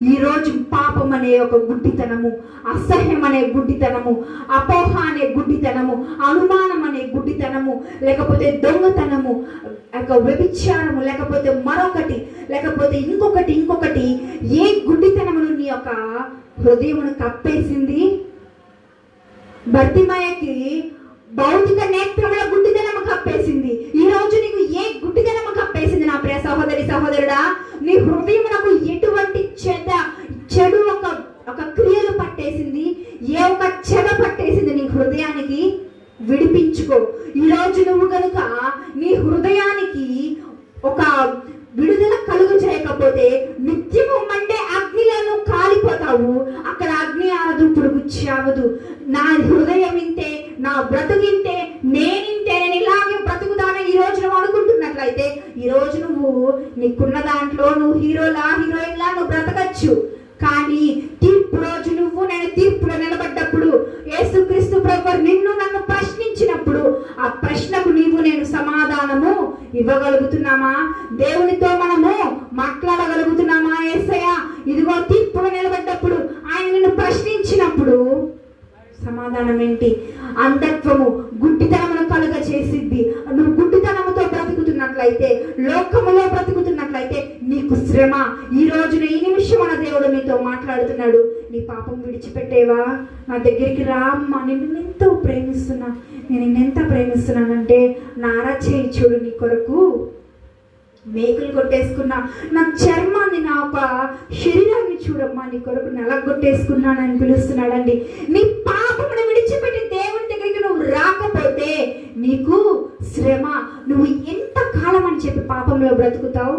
ఈ రోజు పాపం అనే ఒక గుడ్డితనము, అసహ్యం అనే గుడ్డితనము, అపోహ అనే గుడ్డితనము, అనుమానం అనే గుడ్డితనము, లేకపోతే దొంగతనము, వ్యభిచారము, లేకపోతే మరొకటి, లేకపోతే ఇంకొకటి ఏ గుడ్డితనమును నీ యొక్క హృదయమును కప్పేసింది? బర్తిమయ్యకి భౌతిక నేత్రముల గుడ్డితనము కప్పేసింది. ఈ రోజు నీకు ఏ గుడ్డితనము కప్పేసింది? నా ప్రియ సహోదరి సహోదరుడా, నీ హృదయమునకు ఎటువంటి చెడు ఒక క్రియలు పట్టేసింది, ఏ ఒక చెడ పట్టేసింది నీ హృదయానికి? విడిపించుకో. ఈరోజు నువ్వు కనుక నీ హృదయానికి ఒక విడుదల కలుగు చేయకపోతే నిత్యము మండే అగ్నిలను కాలిపోతావు. అక్కడ అగ్ని ఆరదు, పురుగు చావదు. నా హృదయం ఇంతే, నా బ్రతుకింతే, నేనింతే, నేను ఇలాగే బ్రతుకుతాను ఈ రోజు నువ్వు అనుకుంటున్నట్లయితే, ఈ రోజు నువ్వు నీకున్న దాంట్లో నువ్వు హీరోయిన్లా నువ్వు బ్రతకచ్చు. కానీ తీర్పు రోజు నేను తీర్పులో నిలబడ్డప్పుడు, యేసుక్రీస్తు ప్రభువు నిన్ను నన్ను ప్రశ్నించినప్పుడు, ఆ ప్రశ్నకు నేను సమాధానము ఇవ్వగలుగుతున్నామా? దేవునితో మనము మాట్లాడగలుగుతున్నామా? యేసయ్య ఇదిగో తీర్పులో నిలబడ్డప్పుడు ఆయన నిన్ను ప్రశ్నించినప్పుడు సమాధానం ఏంటి? అంధత్వము, గుడ్డితనమును కలుగ చేసిద్ది. నువ్వు గుడ్డితనముతో బ్రతుకుతున్నట్లయితే, లోకములో బ్రతుకుతున్నట్లయితే నీకు శ్రమ. ఈ రోజున ఈ నిమిషం మన దేవుడు నీతో మాట్లాడుతున్నాడు. నీ పాపం విడిచిపెట్టేవా? నా దగ్గరికి రా అమ్మా, నేను ఎంతో ప్రేమిస్తున్నా, నేను నిన్నెంత ప్రేమిస్తున్నానంటే నారా చేయి చూడు, నీ కొరకు మేకులు కొట్టేసుకున్నా, నా చర్మాన్ని, నా ఒక శరీరాన్ని చూడమ్మా, నీ కొరకు నలగొట్టేసుకున్నానని పిలుస్తున్నాడండి. నీ పాపమును విడిచిపెట్టి దేవుని దగ్గరికి నువ్వు రాకపోతే నీకు శ్రమ. నువ్వు ఎంతకాలం అని చెప్పి పాపంలో బ్రతుకుతావు?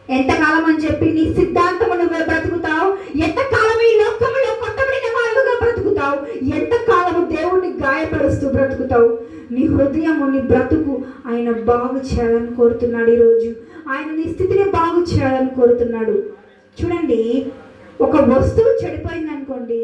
ఎంతకాలం అని చెప్పి నీ సిద్ధాంతము నువ్వే బ్రతుకుతావు? ఎంతకాలం ఈ లోకములో కొట్టబడిన వాళ్ళుగా బ్రతుకుతావు? ఎంతకాలము దేవుణ్ణి గాయపరుస్తూ బ్రతుకుతావు? నీ హృదయము, నీ బ్రతుకు ఆయన బాగు చేయాలని కోరుతున్నాడు. ఈరోజు ఆయన నీ స్థితిని బాగు చేయాలని కోరుతున్నాడు. చూడండి, ఒక వస్తువు చెడిపోయింది అనుకోండి,